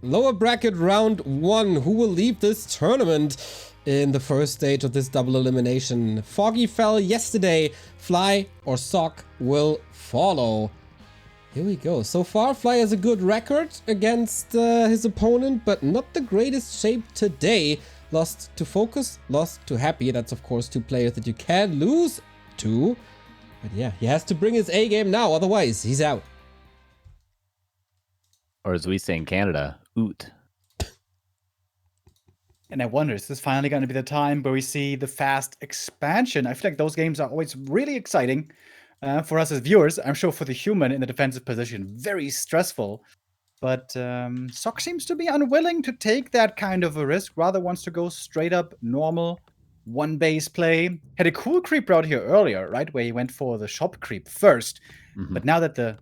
Lowerbracket Round 1. Who will leave this tournament in the first stage of this double elimination? Foggy fell yesterday. Fly or Sock will follow. Here we go. So far, Fly has a good record against his opponent, but not the greatest shape today. Lost to Focus, lost to Happy. That's, of course, two players that you can lose to. But yeah, he has to bring his A game now, otherwise he's out. Or as we say in Canada, oot. And I wonder, is this finally going to be the time where we see the fast expansion? I feel like those games are always really exciting for us as viewers. I'm sure for the human in the defensive position, very stressful. But Sock seems to be unwilling to take that kind of a risk, rather wants to go straight up normal one base play. Had a cool creep route here earlier, right, where he went for the shop creep first. Mm-hmm. But now that the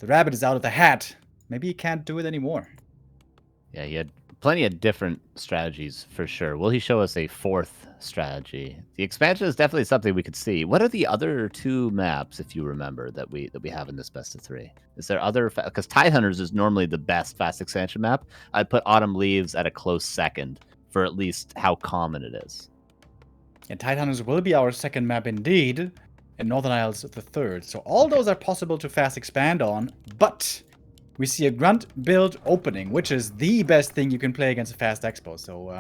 rabbit is out of the hat, maybe he can't do it anymore. Yeah, he had plenty of different strategies for sure. Will he show us a fourth strategy? The expansion is definitely something we could see. What are the other two maps, if you remember, that we have in this best of three? Is there other? Because Tidehunters is normally the best fast expansion map. I'd put Autumn Leaves at a close second for at least how common it is. And Tidehunters will be our second map indeed, and Northern Isles the third. So all those are possible to fast expand on, but we see a grunt build opening, which is the best thing you can play against a fast expo. So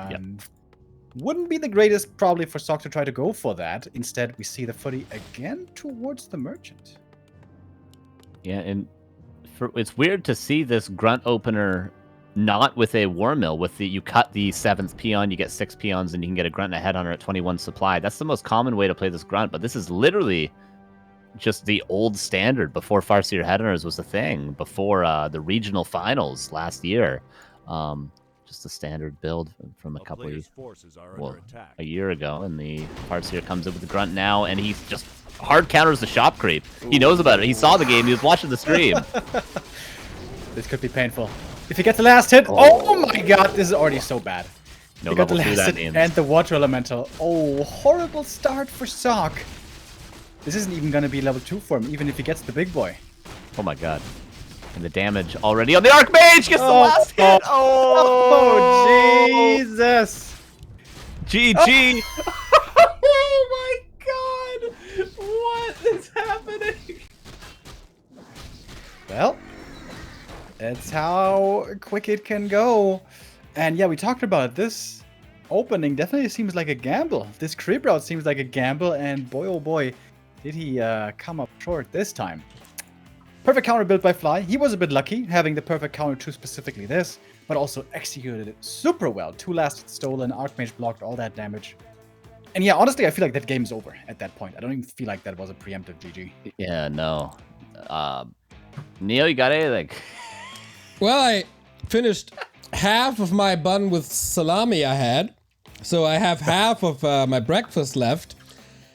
wouldn't be the greatest probably for Sock to try to go for that. Instead, we see the footy again towards the merchant. Yeah, and it's weird to see this grunt opener not with a war mill. With you cut the 7th peon, you get 6 peons, and you can get a grunt and a headhunter at 21 supply. That's the most common way to play this grunt, but this is literally just the old standard before Farseer Headhunters was a thing, before the regional finals last year. Just a standard build from a couple of a year ago, and the Farseer comes in with the grunt now, and he just hard counters the shop creep. He knows about it. He saw the game. He was watching the stream. This could be painful. If he gets the last hit, oh my god, this is already so bad. No, he got the last hit and the water elemental. Oh, horrible start for Sock. This isn't even going to be level 2 for him, even if he gets the big boy. Oh my god. And the damage already on the Archmage gets the last hit. Oh, Jesus. GG. Oh my god! What is happening? Well, that's how quick it can go. And yeah, we talked about it. This opening definitely seems like a gamble. This creep route seems like a gamble, and boy oh boy, did he come up short this time. Perfect counter built by Fly. He was a bit lucky having the perfect counter to specifically this, but also executed it super well. 2 last hits stolen, Archmage blocked all that damage. And yeah, honestly, I feel like that game's over at that point. I don't even feel like that was a preemptive GG. Yeah, no. Neo, you got anything? Well, I finished half of my bun with salami I had, so I have half of my breakfast left.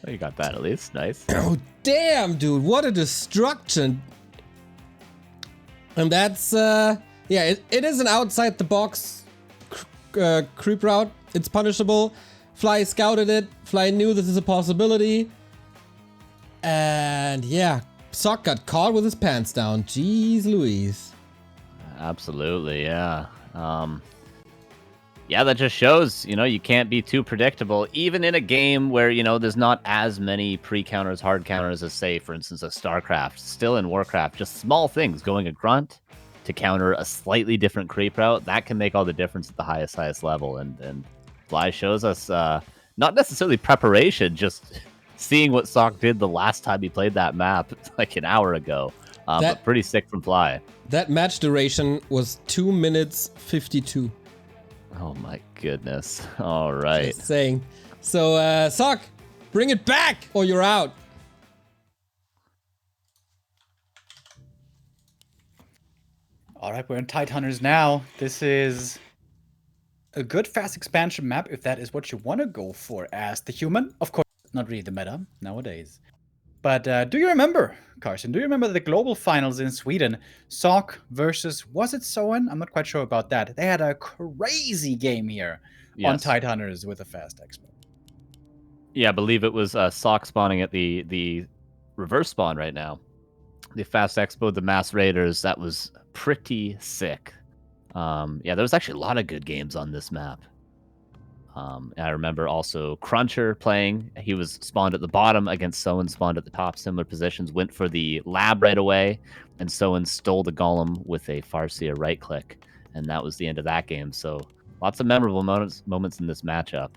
Oh, you got that at least. Nice. Oh, damn, dude. What a destruction. And that's, yeah, it is an outside-the-box creep route. It's punishable. Fly scouted it. Fly knew this is a possibility. And, yeah, Sock got caught with his pants down. Jeez Louise. Absolutely, yeah. Yeah, that just shows, you can't be too predictable, even in a game where, there's not as many pre-counters, hard counters as, say, for instance, a StarCraft. Still in Warcraft, just small things, going a grunt to counter a slightly different creep route, that can make all the difference at the highest level. And Fly shows us not necessarily preparation, just seeing what Sock did the last time he played that map, like an hour ago. But pretty sick from Fly. That match duration was 2 minutes 52. Oh my goodness. All right. Just saying. So, Sock, bring it back or you're out. All right, we're in Tidehunters now. This is a good fast expansion map if that is what you want to go for as the human. Of course, not really the meta nowadays. But do you remember, Carson, do you remember the global finals in Sweden? Sock versus, was it Soen? I'm not quite sure about that. They had a crazy game here on Tidehunters with a fast expo. Yeah, I believe it was Sock spawning at the reverse spawn right now. The fast expo, the mass raiders, that was pretty sick. Yeah, there was actually a lot of good games on this map. I remember also Cruncher playing. He was spawned at the bottom against Soen, spawned at the top, similar positions, went for the lab right away, and Soen stole the golem with a Farseer right click, and that was the end of that game. So lots of memorable moments in this matchup.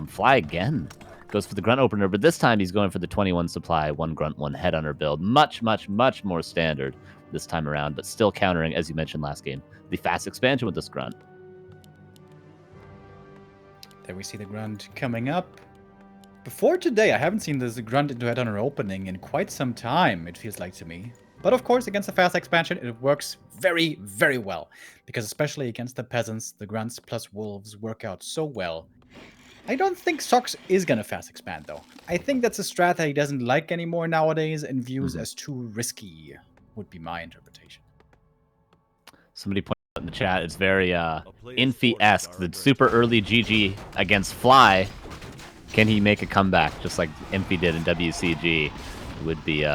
Fly again goes for the grunt opener, but this time he's going for the 21 supply, 1 grunt, 1 headhunter build. Much more standard this time around, but still countering, as you mentioned last game, the fast expansion with this grunt. There we see the grunt coming up. Before today, I haven't seen this grunt into headhunter opening in quite some time, it feels like to me. But of course, against the fast expansion, it works very, very well. Because especially against the peasants, the grunts plus wolves work out so well. I don't think Sox is gonna fast expand though. I think that's a strat that he doesn't like anymore nowadays and views as too risky, would be my interpretation. Somebody pointed out in the chat, it's very Infi-esque. The super early GG against Fly. Can he make a comeback just like Infi did in WCG? It would be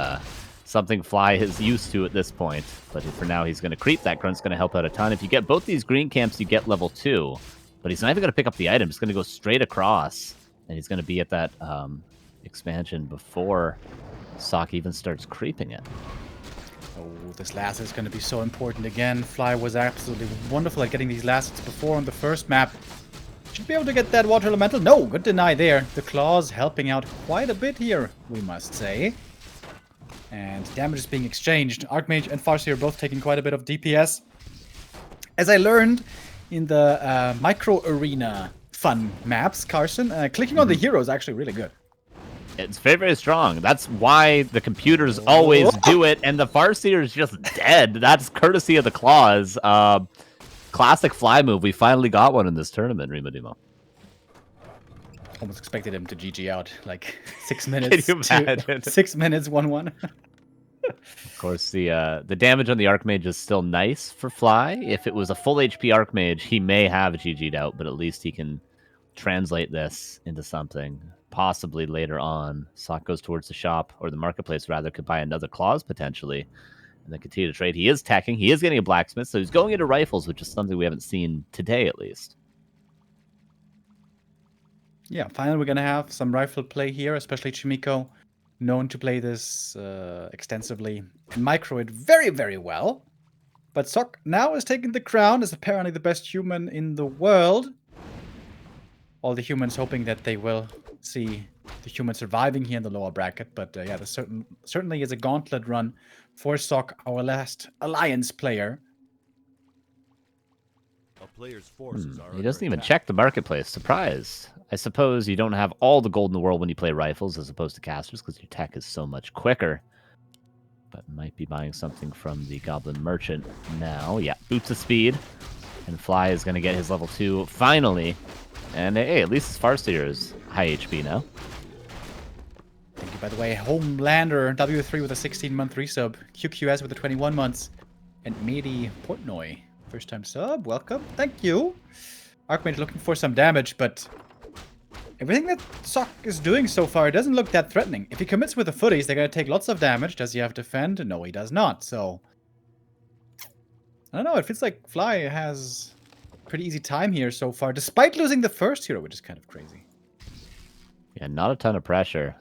something Fly is used to at this point. But for now, he's going to creep. That grunt's going to help out a ton. If you get both these green camps, you get level 2. But he's not even going to pick up the item. He's going to go straight across. And he's going to be at that expansion before Sock even starts creeping it. Oh, this last is going to be so important again. Fly was absolutely wonderful at getting these lasts before on the first map. Should be able to get that water elemental. No, good deny there. The claws helping out quite a bit here, we must say. And damage is being exchanged. Archmage and Farseer are both taking quite a bit of DPS. As I learned in the micro arena fun maps, Carson, clicking on the hero is actually really good. It's very, very strong. That's why the computers always do it, and the Farseer is just dead. That's courtesy of the claws. Classic Fly move. We finally got one in this tournament, Remo Demo. Almost expected him to GG out like 6 minutes. Can you imagine? 6 minutes, 1-1. Of course, the damage on the Archmage is still nice for Fly. If it was a full HP Archmage, he may have GG'd out, but at least he can translate this into something. Possibly later on, Sock goes towards the shop, or the marketplace rather, could buy another claws potentially, and then continue to trade. He is teching, he is getting a blacksmith, so he's going into rifles, which is something we haven't seen today at least. Yeah, finally we're gonna have some rifle play here, especially Chimiko, known to play this extensively and micro it very, very well. But Sock now is taking the crown as apparently the best human in the world. All the humans hoping that they will see the human surviving here in the lower bracket. But yeah, there certainly is a gauntlet run for Sock, our last alliance player. He doesn't even check the marketplace. Surprise. I suppose you don't have all the gold in the world when you play rifles as opposed to casters because your tech is so much quicker. But might be buying something from the Goblin Merchant now. Yeah, boots of speed. And Fly is going to get his level 2 finally. And hey, at least his Farseer is high HP now. Thank you, by the way. Homelander, W3 with a 16-month resub. QQS with the 21 months. And Medi Portnoy, first-time sub. Welcome. Thank you. Archmage looking for some damage, but everything that Sock is doing so far doesn't look that threatening. If he commits with the footies, they're going to take lots of damage. Does he have defend? No, he does not. So, I don't know. It feels like Fly has pretty easy time here so far, despite losing the first hero, which is kind of crazy. Yeah, not a ton of pressure,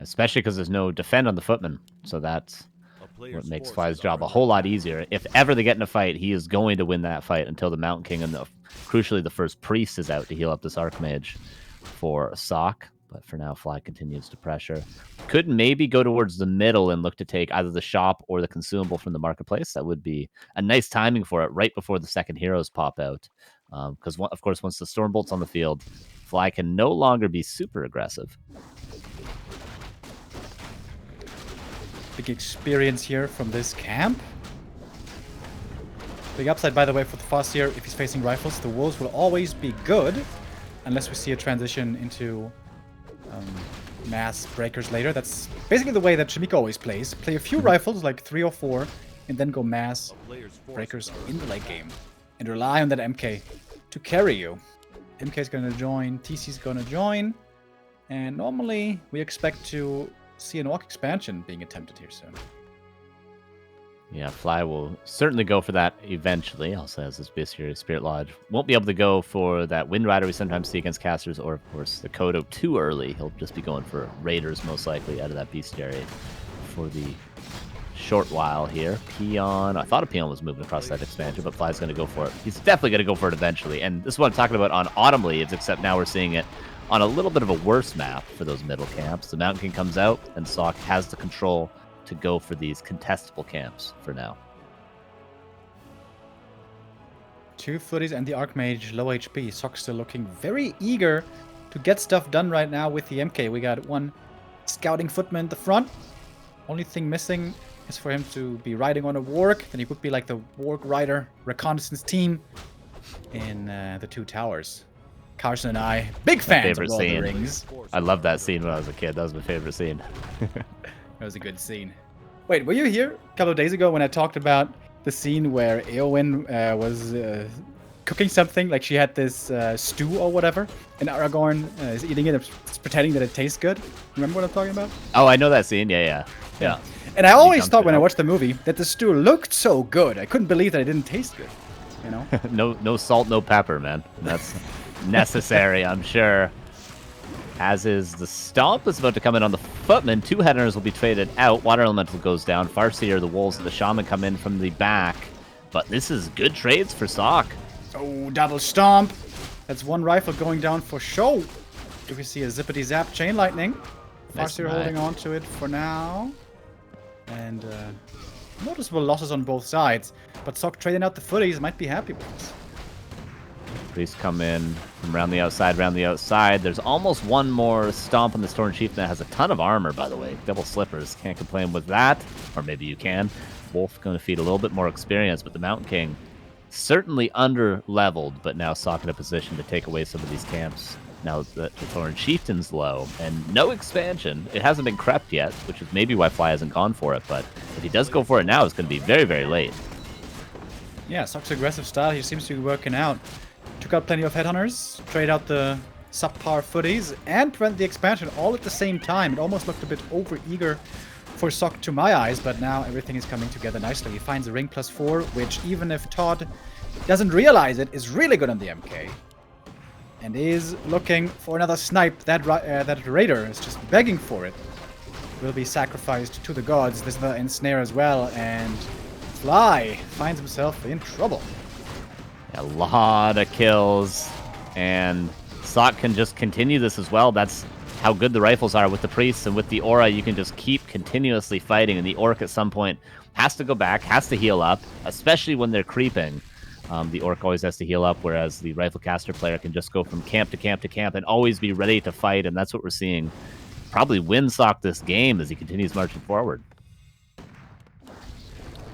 especially because there's no defend on the footman. So that's what makes Fly's job a whole lot easier. If ever they get in a fight, he is going to win that fight until the Mountain King and crucially the first priest is out to heal up this Archmage for Sock. But for now, Fly continues to pressure. Could maybe go towards the middle and look to take either the shop or the consumable from the marketplace. That would be a nice timing for it right before the second heroes pop out. Because, of course, once the Stormbolt's on the field, Fly can no longer be super aggressive. Big experience here from this camp. Big upside, by the way, for the Farseer. If he's facing rifles, the wolves will always be good. Unless we see a transition into mass breakers later. That's basically the way that Chimiko always plays. Play a few rifles, like 3 or 4, and then go mass breakers in the late game. And rely on that MK to carry you. MK is going to join, TC is going to join. And normally, we expect to see an Orc expansion being attempted here soon. Yeah, Fly will certainly go for that eventually. Also has this Bestiary Spirit Lodge. Won't be able to go for that Wind Rider we sometimes see against casters, or of course the Kodo too early. He'll just be going for Raiders most likely out of that Bestiary for the short while here. Peon. I thought a Peon was moving across that expansion, but Fly's going to go for it. He's definitely going to go for it eventually. And this is what I'm talking about on Autumn Leaves, except now we're seeing it on a little bit of a worse map for those middle camps. The Mountain King comes out, and Sock has the control to go for these contestable camps for now. 2 footies and the Archmage low HP. Sock still looking very eager to get stuff done right now with the MK. We got 1 scouting footman at the front. Only thing missing is for him to be riding on a Warg. Then he would be like the Warg Rider reconnaissance team in the 2 towers. Carson and I, big fans of Lord of the Rings. I loved that scene when I was a kid. That was my favorite scene. That was a good scene. Wait, were you here a couple of days ago when I talked about the scene where Eowyn was cooking something? Like she had this stew or whatever, and Aragorn is eating it and pretending that it tastes good. Remember what I'm talking about? Oh, I know that scene. Yeah. And I always thought when I watched the movie that the stew looked so good. I couldn't believe that it didn't taste good. You know? No salt, no pepper, man. That's necessary, I'm sure. As is the Stomp is about to come in on the Footman. 2 Headhunters will be traded out. Water Elemental goes down. Farseer, the Wolves, and the Shaman come in from the back. But this is good trades for Sock. Oh, double Stomp. That's 1 rifle going down for show. Do we see a Zippity Zap Chain Lightning? Farseer holding on to it for now. And noticeable losses on both sides. But Sock trading out the footies might be happy with this. Priests come in from around the outside, There's almost 1 more Stomp on the Storm Chieftain that has a ton of armor, by the way. Double Slippers. Can't complain with that. Or maybe you can. Wolf going to feed a little bit more experience, but the Mountain King certainly under-leveled, but now Sock in a position to take away some of these camps. Now that the Thorn Chieftain's low, and no expansion. It hasn't been crept yet, which is maybe why Fly hasn't gone for it, but if he does go for it now, it's going to be very, very late. Yeah, Sock's aggressive style here seems to be working out. Took out plenty of Headhunters, trade out the subpar footies, and prevent the expansion all at the same time. It almost looked a bit over-eager for Sock to my eyes, but now everything is coming together nicely. He finds a ring +4, which even if Todd doesn't realize it, is really good on the MK. And is looking for another snipe. That Raider is just begging for it. Will be sacrificed to the gods. There's the ensnare as well, and Fly finds himself in trouble. A lot of kills, and Sock can just continue this as well. That's how good the rifles are with the priests, and with the aura you can just keep continuously fighting, and the orc at some point has to go back, has to heal up, especially when they're creeping. The orc always has to heal up, whereas the rifle caster player can just go from camp to camp to camp and always be ready to fight, and that's what we're seeing probably win Sock this game as he continues marching forward.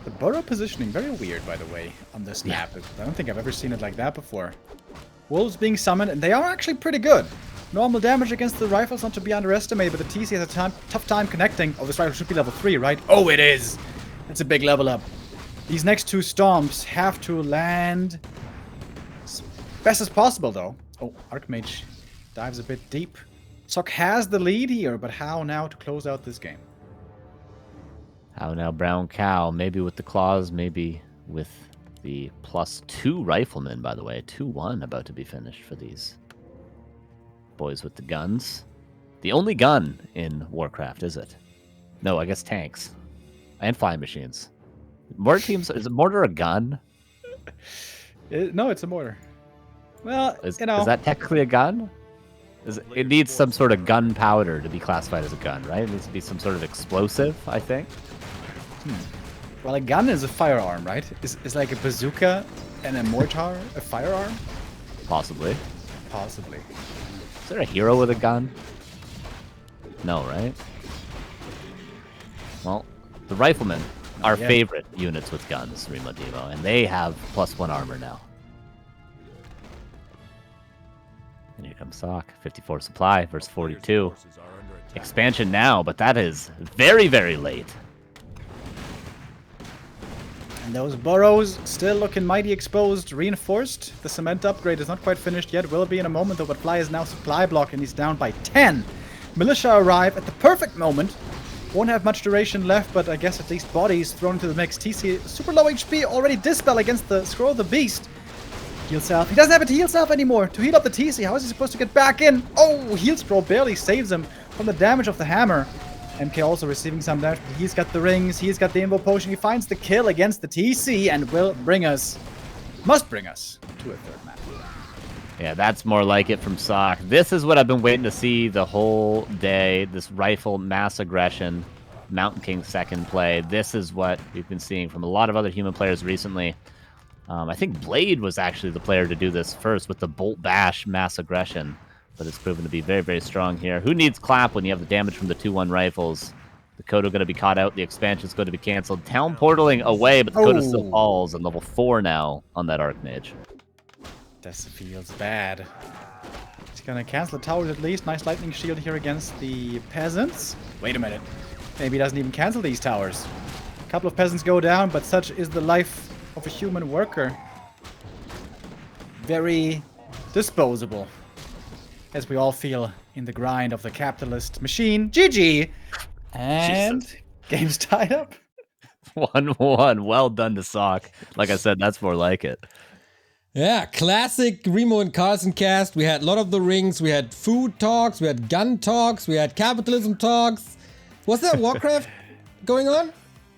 The burrow positioning, very weird, by the way, on this map. I don't think I've ever seen it like that before. Wolves being summoned, and they are actually pretty good. Normal damage against the rifles, not to be underestimated, but the TC has a tough time connecting. Oh, this rifle should be level 3, right? Oh, it is! That's a big level up. These next 2 Stomps have to land as best as possible, though. Oh, Archmage dives a bit deep. Sock has the lead here, but how now to close out this game? How now, Brown Cow? Maybe with the claws, maybe with the +2 riflemen, by the way. 2-1 about to be finished for these boys with the guns. The only gun in Warcraft, is it? No, I guess tanks. And flying machines. Mortar teams, is a mortar a gun? No, it's a mortar. Well, is that technically a gun? It needs some sort of gunpowder to be classified as a gun, right? It needs to be some sort of explosive, I think. Well, a gun is a firearm, right? Is like a bazooka and a mortar a firearm? Possibly. Possibly. Is there a hero with a gun? No, right? Well, the riflemen are favorite units with guns, Remo Devo, and they have +1 armor now. And here comes Sock. 54 supply versus 42. Expansion now, but that is very, very late. And those burrows still looking mighty exposed, reinforced. The cement upgrade is not quite finished yet. Will be in a moment, though, but Fly is now supply block, and he's down by 10. Militia arrive at the perfect moment Won't have much duration left, but I guess at least bodies thrown into the mix. TC, super low HP, already Dispel against the Scroll of the Beast. Heal Self. He doesn't have it to heal Self anymore. To heal up the TC, how is he supposed to get back in? Oh, Heal Scroll barely saves him from the damage of the hammer. MK also receiving some damage, but he's got the rings, he's got the Invo Potion. He finds the kill against the TC and must bring us to a third map. Yeah, that's more like it from Sock. This is what I've been waiting to see the whole day. This rifle mass aggression, Mountain King second play. This is what we've been seeing from a lot of other human players recently. I think Blade was actually the player to do this first with the Bolt Bash mass aggression, but it's proven to be very, very strong here. Who needs Clap when you have the damage from the 2-1 rifles? The Kodo going to be caught out. The expansion's going to be canceled. Town portaling away, but the Kodo still falls on level 4 now on that Archmage. This feels bad. He's gonna cancel the towers at least. Nice lightning shield here against the peasants. Wait a minute. Maybe he doesn't even cancel these towers. A couple of peasants go down, but such is the life of a human worker. Very disposable. As we all feel in the grind of the capitalist machine. GG! And Jesus. Game's tied up. 1-1. Well done to Sock. Like I said, that's more like it. Yeah, classic Remo and Carson cast. We had Lord of the Rings, we had food talks, we had gun talks, we had capitalism talks. Was that Warcraft going on?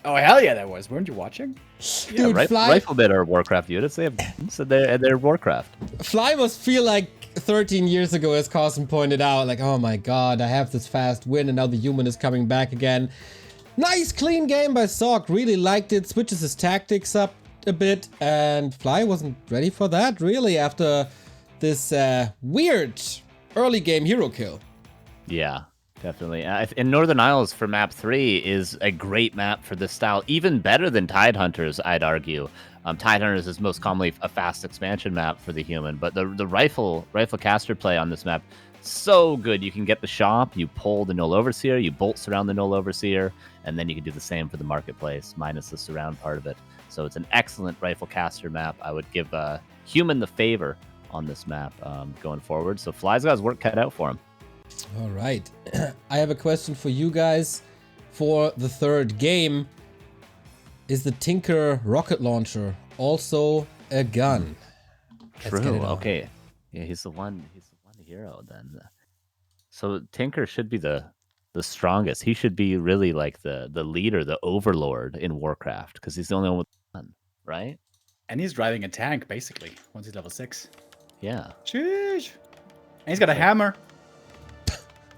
Oh, hell yeah, that was. Weren't you watching? Dude, yeah, Rifleman are Warcraft units. They have so they're Warcraft. Fly must feel like 13 years ago, as Carson pointed out, like, oh my god, I have this fast win and now the human is coming back again. Nice clean game by Sock. Really liked it. Switches his tactics up a bit, and Fly wasn't ready for that really after this weird early game hero kill. Yeah, definitely. And Northern Isles for map 3 is a great map for this style, even better than Tidehunters, I'd argue. Tidehunters is most commonly a fast expansion map for the human, but the rifle caster play on this map, so good. You can get the shop, you pull the Null Overseer, you bolt surround the Null Overseer, and then you can do the same for the marketplace, minus the surround part of it. So it's an excellent rifle caster map. I would give human the favor on this map going forward. So Fly's got his work cut out for him. All right. I have a question for you guys for the third game. Is the Tinker rocket launcher also a gun? True. Okay. Yeah, he's the one hero then. So Tinker should be the strongest. He should be really like the leader, the overlord in Warcraft, because he's the only one with a gun, right? And he's driving a tank, basically, once he's level 6. Yeah. Sheesh. And he's got a hammer.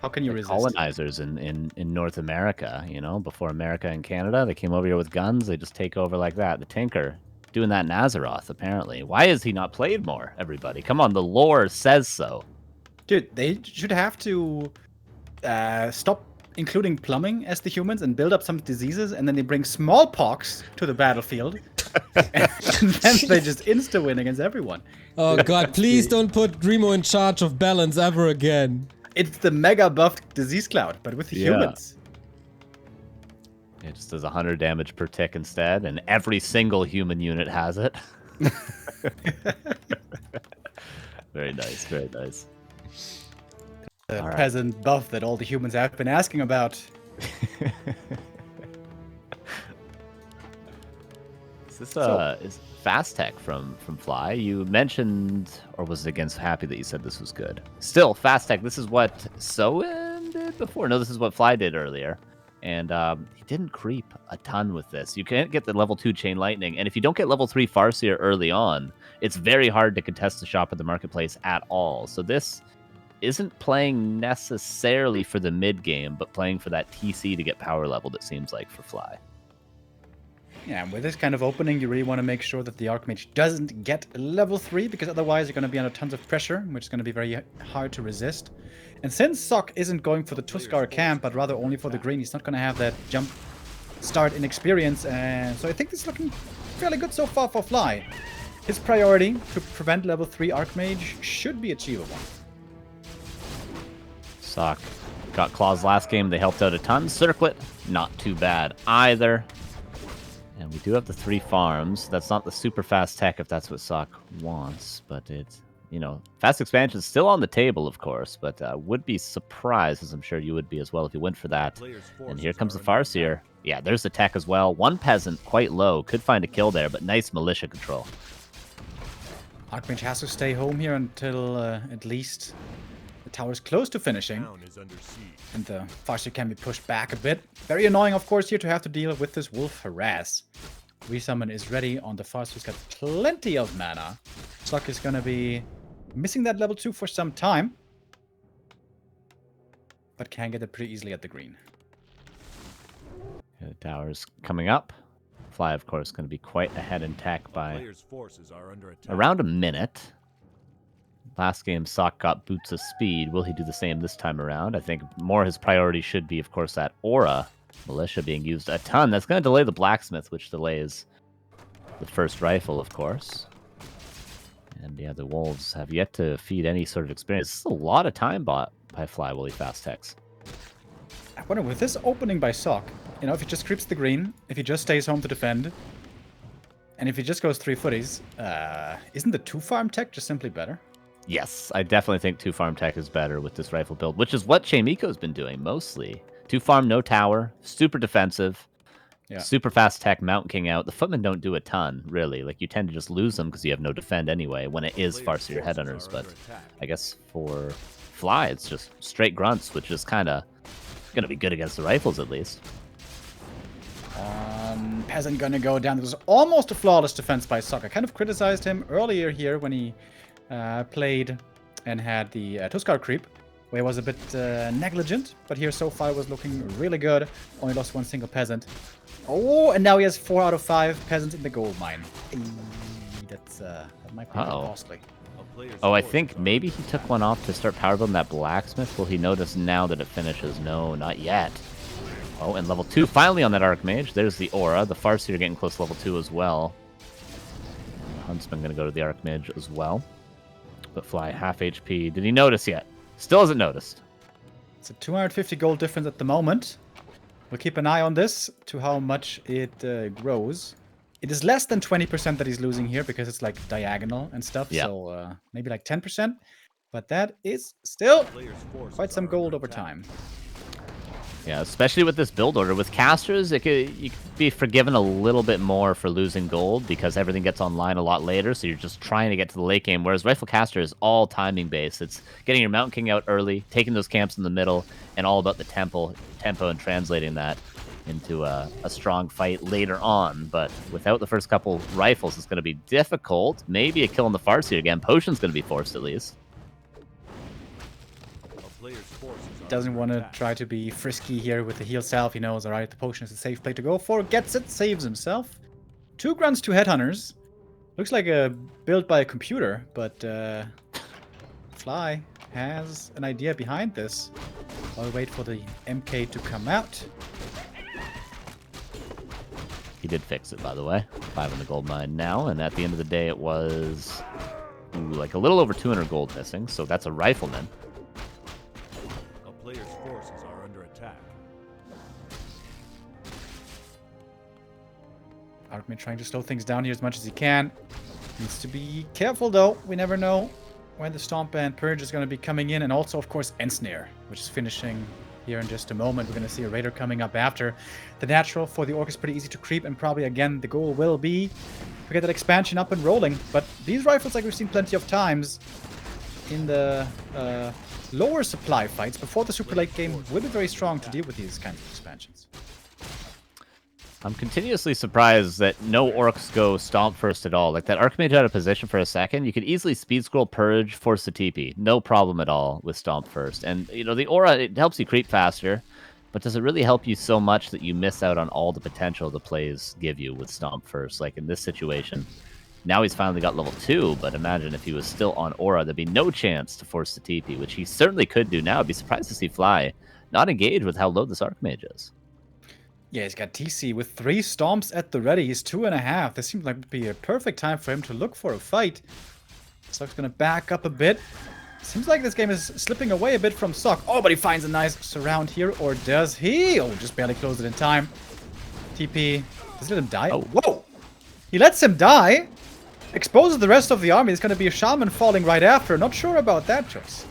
How can you resist? Colonizers in North America, you know, before America and Canada, they came over here with guns. They just take over like that. The Tinker doing that in Azeroth, apparently. Why is he not played more, everybody? Come on, the lore says so. Dude, they should have to stop including plumbing as the humans and build up some diseases, and then they bring smallpox to the battlefield. And then they just insta-win against everyone. Oh god, please don't put Remo in charge of balance ever again. It's the mega buffed disease cloud, but with the humans. It just does 100 damage per tick instead, and every single human unit has it. Very nice, very nice. The peasant buff that all the humans have been asking about. Is this is Fast Tech from Fly? You mentioned, or was it against Happy that you said this was good? Still, Fast Tech, this is what Soen did before. No, this is what Fly did earlier. And he didn't creep a ton with this. You can't get the level 2 Chain Lightning, and if you don't get level 3 Farseer early on, it's very hard to contest the shop at the marketplace at all. So this isn't playing necessarily for the mid game, but playing for that TC to get power leveled, it seems like, for Fly. Yeah, and with this kind of opening, you really want to make sure that the Archmage doesn't get level 3, because otherwise you're going to be under tons of pressure, which is going to be very hard to resist. And since Sock isn't going for the Tuskar camp, but rather only for the green, he's not going to have that jump start in experience, and so I think this is looking fairly good so far for Fly. His priority to prevent level 3 Archmage should be achievable. Sock got Claws last game. They helped out a ton. Circlet, not too bad either. And we do have the 3 farms. That's not the super fast tech if that's what Sock wants, but it you know, fast expansion is still on the table, of course, but would be surprised, as I'm sure you would be as well, if you went for that. And here comes the CORSAIR. Yeah, there's the tech as well. One peasant, quite low. Could find a kill there, but nice militia control. Archmage has to stay home here until at least the tower is close to finishing. And the Farseer can be pushed back a bit. Very annoying, of course, here to have to deal with this wolf harass. Resummon is ready on the Farseer. He's got plenty of mana. Sock is going to be missing that level 2 for some time. But can get it pretty easily at the green. The tower's coming up. Fly, of course, going to be quite ahead in tech by around a minute. Last game, Sock got boots of speed. Will he do the same this time around? I think more his priority should be, of course, that aura. Militia being used a ton. That's going to delay the blacksmith, which delays the first rifle, of course. And yeah, the wolves have yet to feed any sort of experience. This is a lot of time bought by Fly while he fast techs. I wonder, with this opening by Sock, you know, if he just creeps the green, if he just stays home to defend, and if he just goes 3 footies, isn't the 2-farm tech just simply better? Yes, I definitely think 2-farm tech is better with this rifle build, which is what Chaemiko's been doing mostly. 2-farm, no tower, super defensive, super fast tech, Mountain King out. The footmen don't do a ton, really. Like, you tend to just lose them because you have no defend anyway when it is Farseer headhunters. But I guess for Fly, it's just straight grunts, which is kind of going to be good against the rifles, at least. Peasant gonna go down. It was almost a flawless defense by Sock. I kind of criticized him earlier here when he played and had the Tuskar creep, where he was a bit negligent, but here so far was looking really good. Only lost 1 single peasant. Oh, and now he has 4 out of 5 peasants in the gold mine. That's that might be costly. Oh, I think maybe he took one off to start power building that blacksmith. Will he notice now that it finishes? No, not yet. Oh, and level 2 finally on that Archmage. There's the aura. The Farseer getting close to level 2 as well. Huntsman going to go to the Archmage as well. But Fly half HP. Did he notice yet? Still hasn't noticed. It's a 250 gold difference at the moment. We'll keep an eye on this to how much it grows. It is less than 20% that he's losing here because it's like diagonal and stuff. Yep. So maybe like 10%. But that is still quite some gold over time. Yeah, especially with this build order. With casters, you could be forgiven a little bit more for losing gold because everything gets online a lot later, so you're just trying to get to the late game, whereas Rifle Caster is all timing based. It's getting your Mountain King out early, taking those camps in the middle, and all about the tempo and translating that into a strong fight later on. But without the first couple rifles, it's going to be difficult. Maybe a kill on the Farseer again. Potion's going to be forced at least. Doesn't want to try to be frisky here with the heal self. He knows, alright, the potion is a safe play to go for. Gets it, saves himself. 2 grunts, 2 headhunters. Looks like a build by a computer, but Fly has an idea behind this. I'll wait for the MK to come out. He did fix it, by the way. 5 in the gold mine now, and at the end of the day it was like a little over 200 gold missing, so that's a rifleman. Archmage trying to slow things down here as much as he can. Needs to be careful though. We never know when the Stomp and Purge is going to be coming in. And also, of course, Ensnare, which is finishing here in just a moment. We're going to see a Raider coming up after. The natural for the Orc is pretty easy to creep. And probably, again, the goal will be to get that expansion up and rolling. But these rifles, like we've seen plenty of times in the lower supply fights before the super late game, will be very strong to deal with these kinds of expansions. I'm continuously surprised that no orcs go stomp first at all. Like, that Archmage out of position for a second, you could easily speed scroll, purge, force the TP. No problem at all with stomp first. And, you know, the aura, it helps you creep faster, but does it really help you so much that you miss out on all the potential the plays give you with stomp first? Like, in this situation, now he's finally got level 2, but imagine if he was still on aura, there'd be no chance to force the TP, which he certainly could do now. I'd be surprised to see Fly not engage with how low this Archmage is. Yeah, he's got TC with 3 stomps at the ready. He's 2.5. This seems like it would be a perfect time for him to look for a fight. Sock's gonna back up a bit. Seems like this game is slipping away a bit from Sock. Oh, but he finds a nice surround here, or does he? Oh, just barely closed it in time. TP. Does he let him die? Oh, whoa! He lets him die, exposes the rest of the army. It's going to be a shaman falling right after. Not sure about that choice.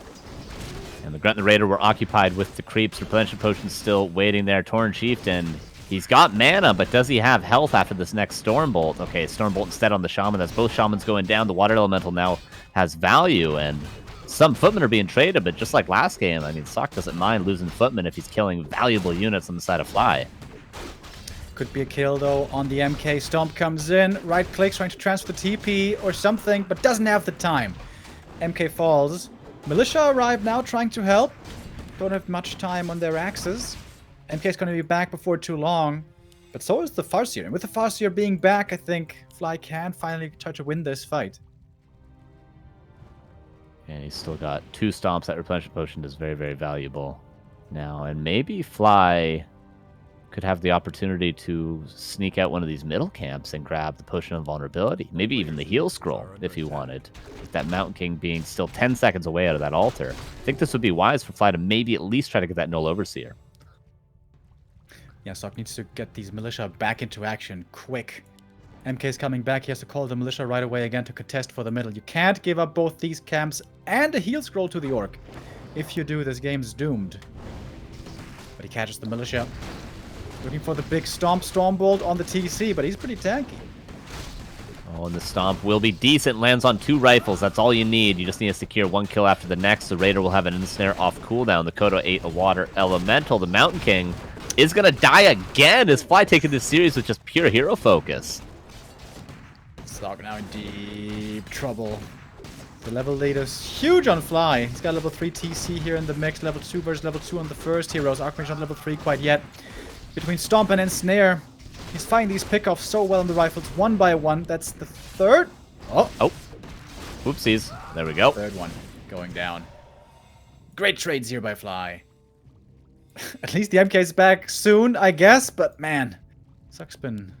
And the Grunt and the Raider were occupied with the creeps. Replenishment potion still waiting there. Tauren Chieftain, he's got mana, but does he have health after this next Stormbolt? Okay, Stormbolt instead on the Shaman. That's both Shamans going down. The Water Elemental now has value, and some Footmen are being traded, but just like last game, I mean, Sock doesn't mind losing Footmen if he's killing valuable units on the side of Fly. Could be a kill, though, on the MK. Stomp comes in, right-clicks, trying to transfer the TP or something, but doesn't have the time. MK falls. Militia arrive now, trying to help. Don't have much time on their axes. MK's going to be back before too long, but so is the Farseer. And with the Farseer being back, I think Fly can finally try to win this fight. And he's still got 2 stomps. That replenishment potion is very, very valuable now. And maybe Fly could have the opportunity to sneak out one of these middle camps and grab the Potion of Vulnerability. Maybe even the Heal Scroll, if he wanted. With that Mountain King being still 10 seconds away out of that altar. I think this would be wise for Fly to maybe at least try to get that Null Overseer. Yeah, Sock needs to get these militia back into action quick. MK's coming back. He has to call the militia right away again to contest for the middle. You can't give up both these camps and a Heal Scroll to the Orc. If you do, this game's doomed. But he catches the militia. Looking for the big Stormbolt on the TC, but he's pretty tanky. Oh, and the Stomp will be decent. Lands on 2 rifles. That's all you need. You just need to secure 1 kill after the next. The Raider will have an Ensnare off cooldown. The Kodo 8, a Water Elemental. The Mountain King is going to die again. Is Fly taking this series with just pure hero focus? Sock now in deep trouble. The level lead is huge on Fly. He's got level 3 TC here in the mix. Level 2 versus level 2 on the first heroes. Archmage not level 3 quite yet. Between Stomp and Ensnare, he's finding these pickoffs so well in the rifles, 1 by 1. That's the 3rd. Oh. Oopsies. There we go. 3rd one going down. Great trades here by Fly. At least the MK is back soon, I guess, but man, Sock's been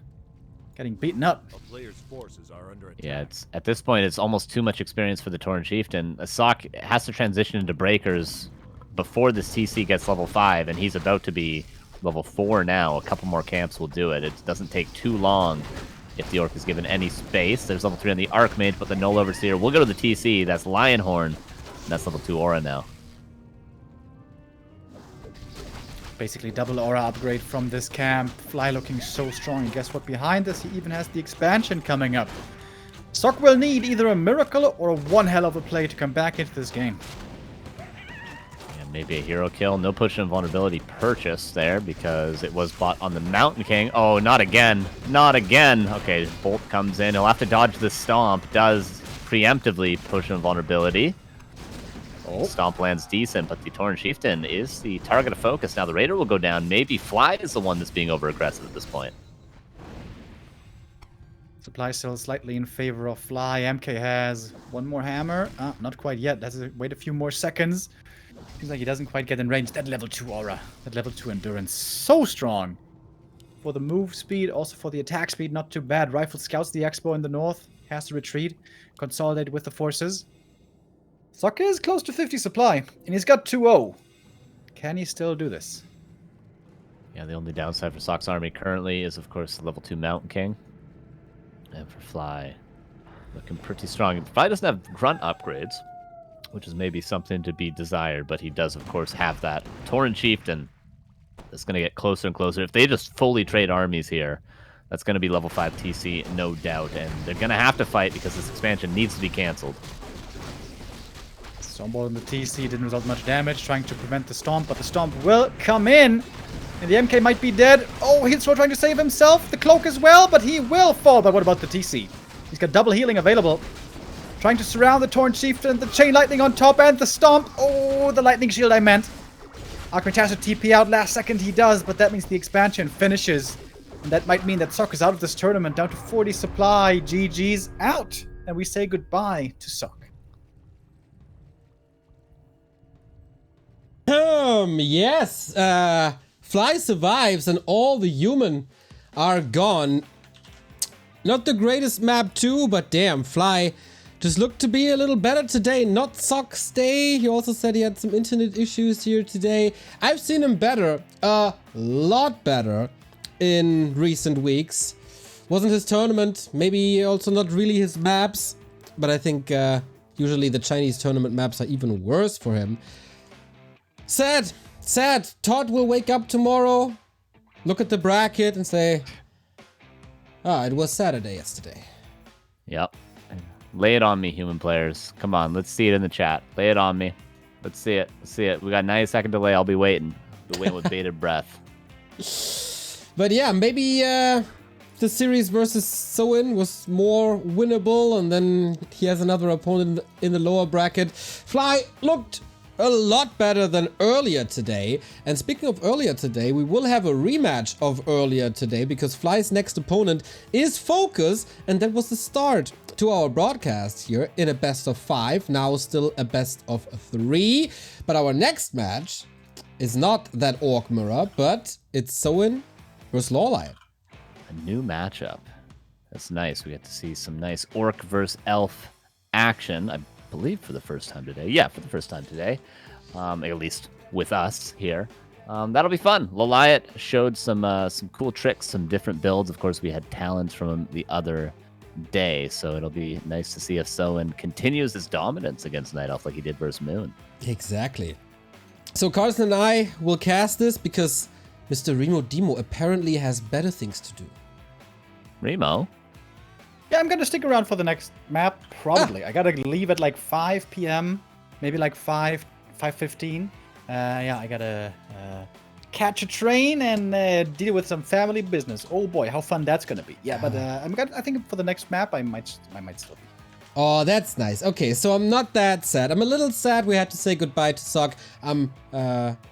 getting beaten up. A player's forces are under attack. Yeah, it's at this point, it's almost too much experience for the Tauren Chieftain. Sock has to transition into Breakers before this TC gets level 5, and he's about to be level 4 now. A couple more camps will do it. It doesn't take too long if the Orc is given any space. There's level 3 on the Archmage, but the Null Overseer will go to the TC. That's Lionhorn, and that's level 2 Aura now. Basically double aura upgrade from this camp. Fly looking so strong. And guess what? Behind this, he even has the expansion coming up. Sock will need either a miracle or one hell of a play to come back into this game. And maybe a hero kill. No Potion of Vulnerability purchase there because it was bought on the Mountain King. Oh, not again. Not again. Okay, Bolt comes in. He'll have to dodge the Stomp. Does preemptively Potion of Vulnerability. Oh. Stomp lands decent, but the Tauren Chieftain is the target of focus. Now the Raider will go down. Maybe Fly is the one that's being over-aggressive at this point. Supply still slightly in favor of Fly. MK has one more hammer. Not quite yet. Has to wait a few more seconds. Seems like he doesn't quite get in range. That level 2 aura. That level 2 endurance. So strong. For the move speed, also for the attack speed, not too bad. Rifle scouts the Expo in the north. Has to retreat. Consolidate with the forces. Sock is close to 50 supply, and he's got 2-0. Can he still do this? Yeah, the only downside for Sock's army currently is, of course, the level 2 Mountain King. And for Fly, looking pretty strong. Fly doesn't have grunt upgrades, which is maybe something to be desired, but he does, of course, have that Tauren Chieftain that's going to get closer and closer. If they just fully trade armies here, that's going to be level 5 TC, no doubt. And they're going to have to fight because this expansion needs to be canceled. Stormbolt in the TC didn't result much damage, trying to prevent the Stomp, but the Stomp will come in. And the MK might be dead. Oh, he's still trying to save himself. The Cloak as well, but he will fall. But what about the TC? He's got double healing available. Trying to surround the Tauren Chieftain, the Chain Lightning on top, and the Stomp. Oh, the Lightning Shield I meant. Archmage has to TP out last second. He does, but that means the expansion finishes. And that might mean that Sock is out of this tournament, down to 40 supply. GG's out. And we say goodbye to Sock. Yes, Fly survives and all the human are gone. Not the greatest map too, but damn, Fly just looked to be a little better today. Not Sock's day. He also said he had some internet issues here today. I've seen him better, a lot better in recent weeks. Wasn't his tournament, maybe also not really his maps, but I think usually the Chinese tournament maps are even worse for him. Sad. Todd will wake up tomorrow, look at the bracket and say, it was Saturday yesterday. Yep. Lay it on me, human players. Come on, let's see it in the chat. Lay it on me. Let's see it. We got a 90-second delay. I'll be waiting. With bated breath. But yeah, maybe the series versus Soin was more winnable, and then he has another opponent in the lower bracket. Fly looked a lot better than earlier today. And speaking of earlier today, we will have a rematch of earlier today because Fly's next opponent is Focus, and that was the start to our broadcast here in a best of 5, now still a best of 3. But our next match is not that Orc Mirror, but it's Soin versus Lawlight. A new matchup. That's nice. We get to see some nice Orc versus Elf action, I believe for the first time today. Yeah, for the first time today, at least with us here. That'll be fun. Lawlight showed some cool tricks, some different builds. Of course, we had talents from him the other day, so it'll be nice to see if Soin continues his dominance against Night Elf like he did versus Moon. Exactly. So Carson and I will cast this because Mr. Remo Demo apparently has better things to do. Remo? Yeah, I'm gonna stick around for the next map, probably. I gotta leave at like 5 p.m., maybe like 5:15. Yeah, I gotta catch a train and deal with some family business. Oh boy, how fun that's gonna be. Yeah, but I think for the next map, I might still be. Oh, that's nice. Okay, so I'm not that sad. I'm a little sad we had to say goodbye to Sock. I'm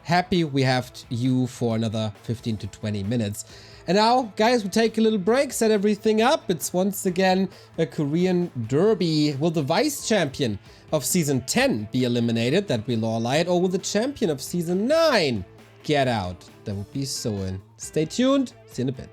happy we have you for another 15 to 20 minutes. And now, guys, we take a little break, set everything up. It's once again a Korean derby. Will the vice champion of Season 10 be eliminated? That will be Lawlight. Or will the champion of Season 9 get out? That would be Soin. Stay tuned. See you in a bit.